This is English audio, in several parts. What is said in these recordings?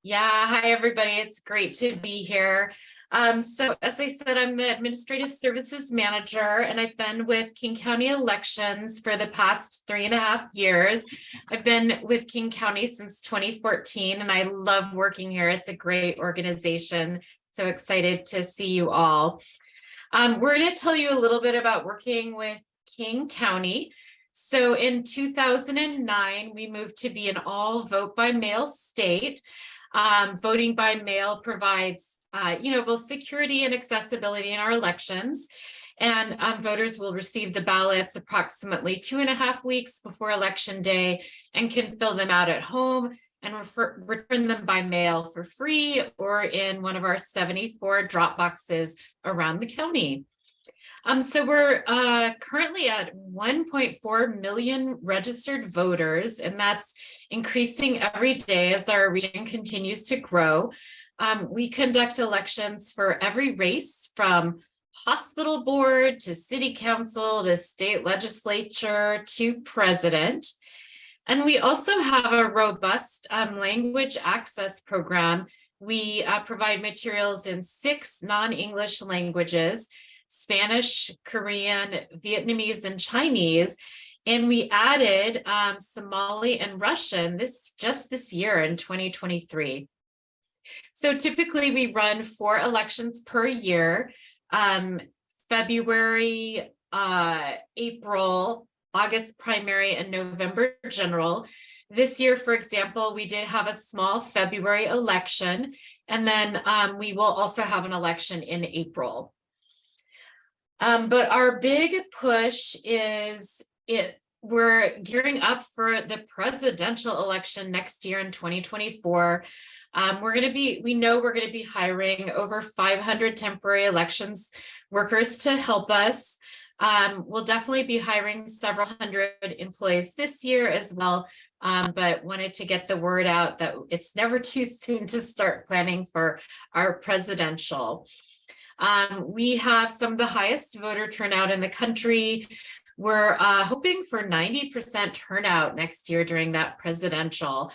Yeah, hi everybody. It's great to be here. So as I said, I'm the Administrative Services Manager, and I've been with King County Elections for the past 3.5 years. I've been with King County since 2014, and I love working here. It's a great organization. So excited to see you all. We're going to tell you a little bit about working with King County. So in 2009, we moved to be an all vote by mail state. Voting by mail provides, both security and accessibility in our elections. And voters will receive the ballots approximately 2.5 weeks before Election Day and can fill them out at home and return them by mail for free or in one of our 74 drop boxes around the county. So we're currently at 1.4 million registered voters, and that's increasing every day as our region continues to grow. We conduct elections for every race, from hospital board to city council to state legislature to president. And we also have a robust language access program. We provide materials in 6 non-English languages: Spanish, Korean, Vietnamese, and Chinese. And we added Somali and Russian just this year in 2023. So typically we run 4 elections per year: February, April, August primary, and November general. This year, for example, we did have a small February election, and then we will also have an election in April. But our big push is we're gearing up for the presidential election next year in 2024. We know we're going to be hiring over 500 temporary elections workers to help us. We'll definitely be hiring several hundred employees this year as well, but wanted to get the word out that it's never too soon to start planning for our presidential. We have some of the highest voter turnout in the country. We're hoping for 90% turnout next year during that presidential.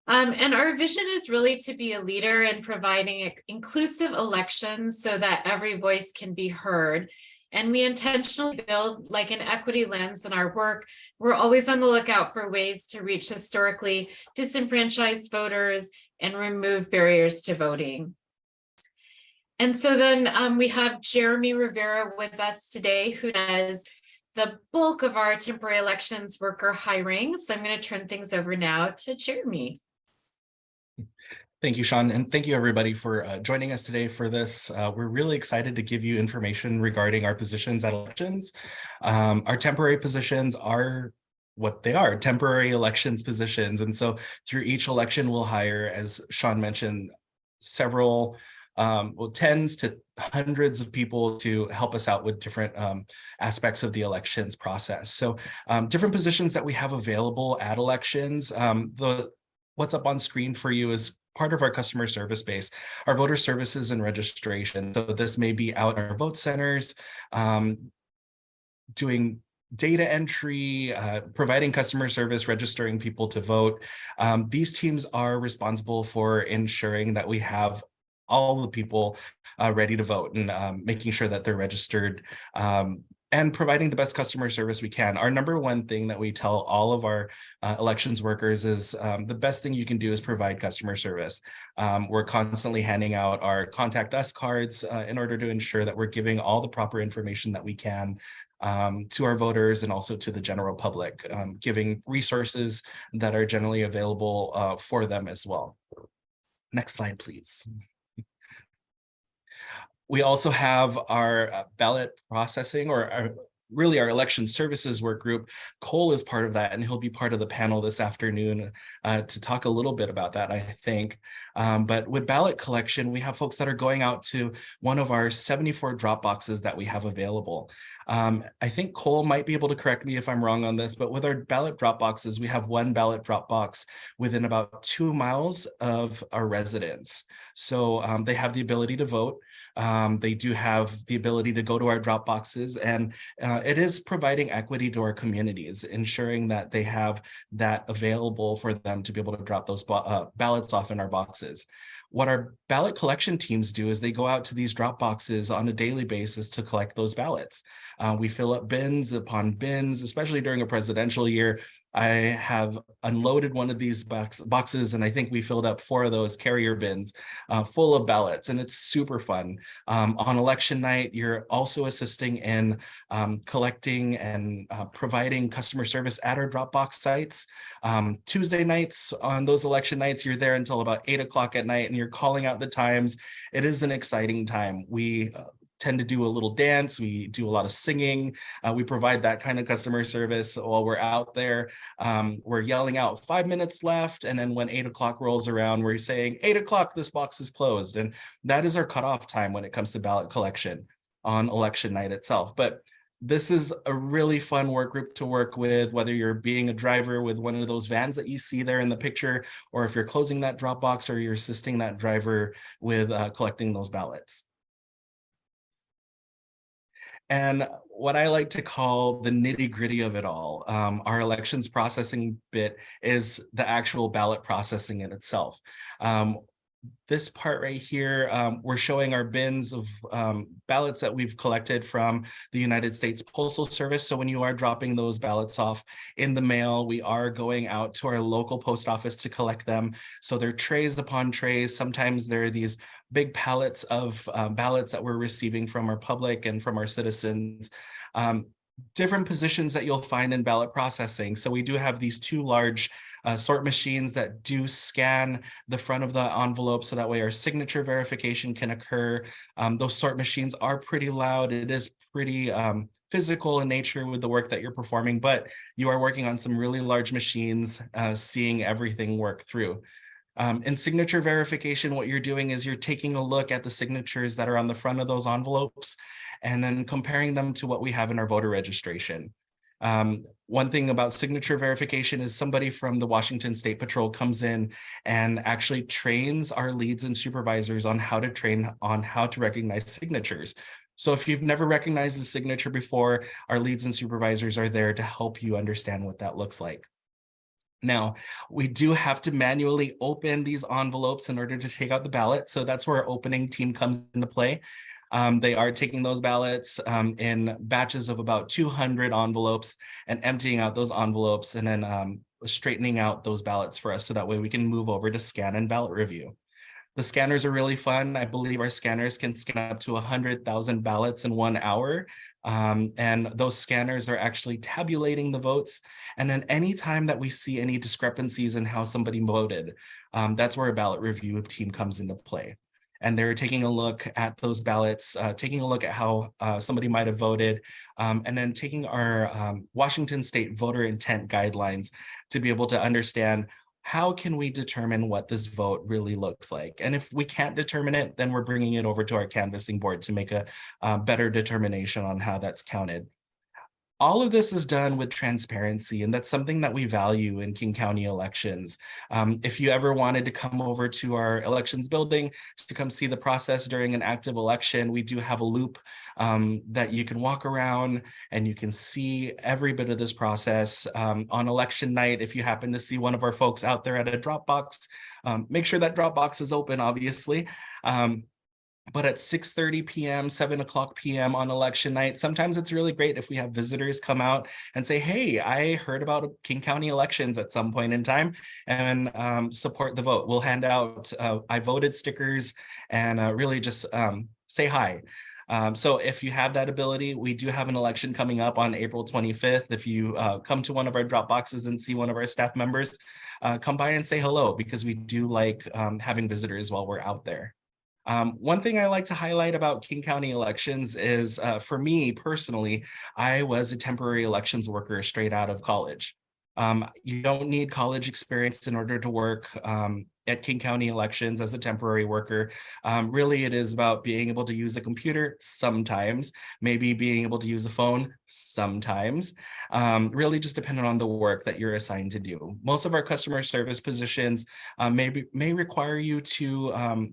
And our vision is really to be a leader in providing inclusive elections so that every voice can be heard. And we intentionally build like an equity lens in our work. We're always on the lookout for ways to reach historically disenfranchised voters and remove barriers to voting. And so then we have Jeremy Rivera with us today, who does the bulk of our temporary elections worker hiring. So I'm going to turn things over now to Jeremy. Thank you, Shawn, and thank you everybody for joining us today for this. We're really excited to give you information regarding our positions at elections. Our temporary positions are what they are, temporary elections positions. And so through each election, we'll hire, as Shawn mentioned, several tens to hundreds of people to help us out with different aspects of the elections process. So different positions that we have available at elections. What's up on screen for you is part of our customer service base, our voter services and registration. So this may be out in our vote centers, doing data entry, providing customer service, registering people to vote. These teams are responsible for ensuring that we have all the people ready to vote and making sure that they're registered and providing the best customer service we can. Our number one thing that we tell all of our elections workers is the best thing you can do is provide customer service. We're constantly handing out our contact us cards in order to ensure that we're giving all the proper information that we can to our voters and also to the general public, giving resources that are generally available for them as well. Next slide, please. We also have our ballot processing, or really our election services work group. Cole is part of that, and he'll be part of the panel this afternoon to talk a little bit about that, I think. But with ballot collection, we have folks that are going out to one of our 74 drop boxes that we have available. I think Cole might be able to correct me if I'm wrong on this, but with our ballot drop boxes, we have one ballot drop box within about 2 miles of our residence. So they have the ability to vote. They do have the ability to go to our drop boxes, and it is providing equity to our communities, ensuring that they have that available for them to be able to drop those ballots off in our boxes. What our ballot collection teams do is they go out to these drop boxes on a daily basis to collect those ballots. We fill up bins upon bins, especially during a presidential year. I have unloaded one of these boxes, and I think we filled up 4 of those carrier bins full of ballots, and it's super fun. On election night, you're also assisting in collecting and providing customer service at our Dropbox sites. Tuesday nights, on those election nights, you're there until about 8 o'clock at night, and you're calling out the times. It is an exciting time. We tend to do a little dance. We do a lot of singing. We provide that kind of customer service while we're out there. We're yelling out 5 minutes left. And then when 8 o'clock rolls around, we're saying 8 o'clock, this box is closed. And that is our cutoff time when it comes to ballot collection on election night itself. But this is a really fun work group to work with, whether you're being a driver with one of those vans that you see there in the picture, or if you're closing that drop box, or you're assisting that driver with collecting those ballots. And what I like to call the nitty-gritty of it all, our elections processing bit, is the actual ballot processing in itself. This part right here, we're showing our bins of ballots that we've collected from the United States Postal Service. So when you are dropping those ballots off in the mail, we are going out to our local post office to collect them. So they're trays upon trays. Sometimes there are these big pallets of ballots that we're receiving from our public and from our citizens. Different positions that you'll find in ballot processing. So we do have these 2 large sort machines that do scan the front of the envelope, so that way our signature verification can occur. Those sort machines are pretty loud. It is pretty physical in nature with the work that you're performing, but you are working on some really large machines, seeing everything work through. In signature verification, what you're doing is you're taking a look at the signatures that are on the front of those envelopes and then comparing them to what we have in our voter registration. One thing about signature verification is somebody from the Washington State Patrol comes in and actually trains our leads and supervisors on how to recognize signatures. So if you've never recognized a signature before, our leads and supervisors are there to help you understand what that looks like. Now, we do have to manually open these envelopes in order to take out the ballot. So that's where our opening team comes into play. They are taking those ballots in batches of about 200 envelopes and emptying out those envelopes, and then straightening out those ballots for us, so that way we can move over to scan and ballot review. The scanners are really fun. I believe our scanners can scan up to 100,000 ballots in 1 hour. And those scanners are actually tabulating the votes. And then anytime that we see any discrepancies in how somebody voted, that's where a ballot review team comes into play. And they're taking a look at those ballots, taking a look at how somebody might have voted, and then taking our Washington State voter intent guidelines to be able to understand, how can we determine what this vote really looks like? And if we can't determine it, then we're bringing it over to our canvassing board to make a better determination on how that's counted. All of this is done with transparency, and that's something that we value in King County elections. If you ever wanted to come over to our elections building to come see the process during an active election, we do have a loop that you can walk around and you can see every bit of this process. On election night, if you happen to see one of our folks out there at a drop box, make sure that drop box is open, obviously. But at 6:30 p.m., 7 o'clock p.m. on election night, sometimes it's really great if we have visitors come out and say, hey, I heard about King County elections at some point in time, and support the vote. We'll hand out I voted stickers and really just say hi. So if you have that ability, we do have an election coming up on April 25th. If you come to one of our drop boxes and see one of our staff members, come by and say hello, because we do like having visitors while we're out there. One thing I like to highlight about King County elections is, for me personally, I was a temporary elections worker straight out of college. You don't need college experience in order to work at King County elections as a temporary worker. Really, it is about being able to use a computer sometimes, maybe being able to use a phone sometimes, really just depending on the work that you're assigned to do. Most of our customer service positions may require you to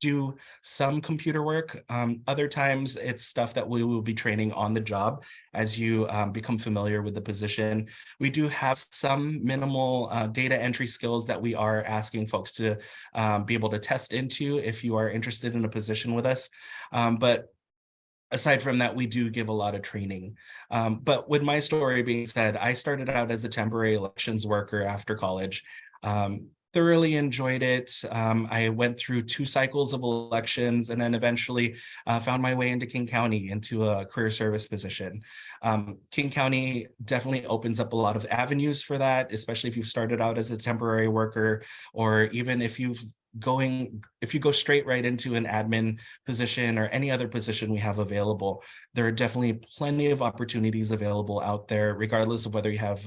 do some computer work. Other times it's stuff that we will be training on the job as you become familiar with the position. We do have some minimal data entry skills that we are asking folks to be able to test into if you are interested in a position with us. But aside from that, we do give a lot of training. But with my story being said, I started out as a temporary elections worker after college. Thoroughly enjoyed it. I went through 2 cycles of elections and then eventually found my way into King County into a career service position. King County definitely opens up a lot of avenues for that, especially if you've started out as a temporary worker, or even if you go straight right into an admin position or any other position we have available. There are definitely plenty of opportunities available out there, regardless of whether you have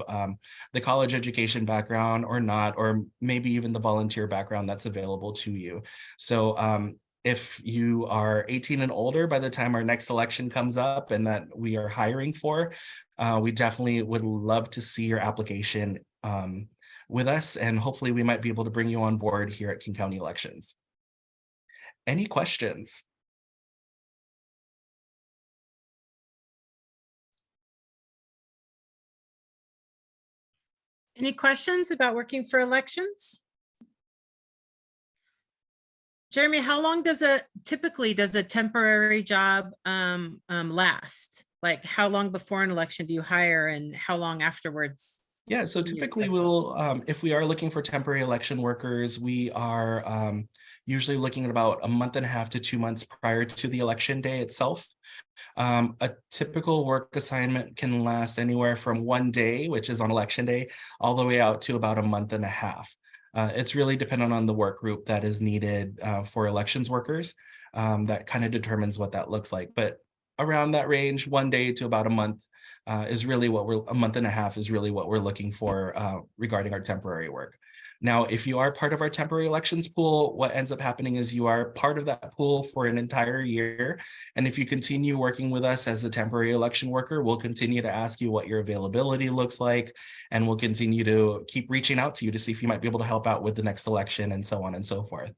the college education background or not, or maybe even the volunteer background that's available to you. So if you are 18 and older by the time our next election comes up and that we are hiring for, we definitely would love to see your application with us, and hopefully we might be able to bring you on board here at King County Elections. Any questions? Any questions about working for elections? Jeremy, how long does a temporary job last? Like how long before an election do you hire and how long afterwards? Yeah, so typically we'll, if we are looking for temporary election workers, we are usually looking at about a month and a half to 2 months prior to the election day itself. A typical work assignment can last anywhere from 1 day, which is on election day, all the way out to about a month and a half. It's really dependent on the work group that is needed for elections workers. That kind of determines what that looks like. But around that range, 1 day to about a month is really a month and a half is really what we're looking for regarding our temporary work. Now, if you are part of our temporary elections pool, what ends up happening is you are part of that pool for an entire year. And if you continue working with us as a temporary election worker, we'll continue to ask you what your availability looks like, and we'll continue to keep reaching out to you to see if you might be able to help out with the next election and so on and so forth.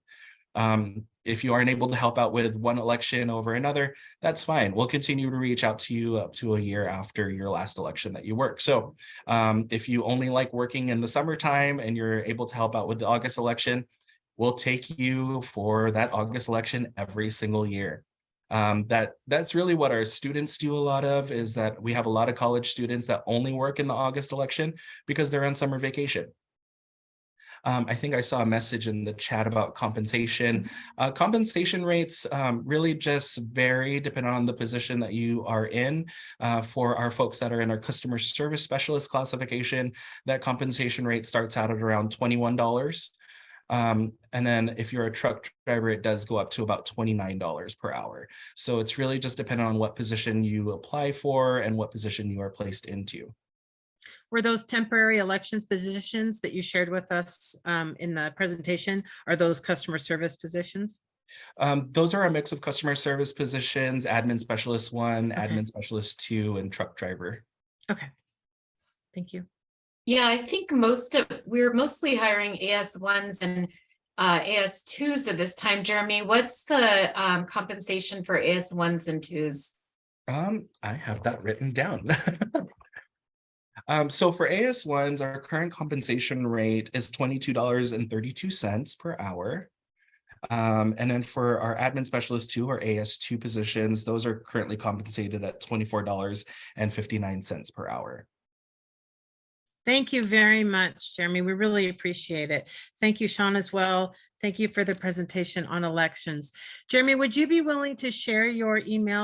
If you aren't able to help out with one election over another, that's fine. We'll continue to reach out to you up to a year after your last election that you work. So if you only like working in the summertime and you're able to help out with the August election, we'll take you for that August election every single year. That's really what our students do a lot of, is that we have a lot of college students that only work in the August election because they're on summer vacation. I think I saw a message in the chat about compensation. Compensation rates really just vary depending on the position that you are in. For our folks that are in our customer service specialist classification, that compensation rate starts out at around $21. And then if you're a truck driver, it does go up to about $29 per hour. So it's really just dependent on what position you apply for and what position you are placed into. Were those temporary elections positions that you shared with us in the presentation, are those customer service positions? Those are a mix of customer service positions, admin specialist 1, Okay. admin specialist 2, and truck driver. Okay, thank you. Yeah, I think we're mostly hiring AS1s and AS2s at this time. Jeremy, what's the compensation for AS1s and 2s? I have that written down. So for AS1s, our current compensation rate is $22.32 per hour. And then for our admin specialist 2 or AS2 positions, those are currently compensated at $24.59 per hour. Thank you very much, Jeremy. We really appreciate it. Thank you, Shawn, as well. Thank you for the presentation on elections. Jeremy, would you be willing to share your email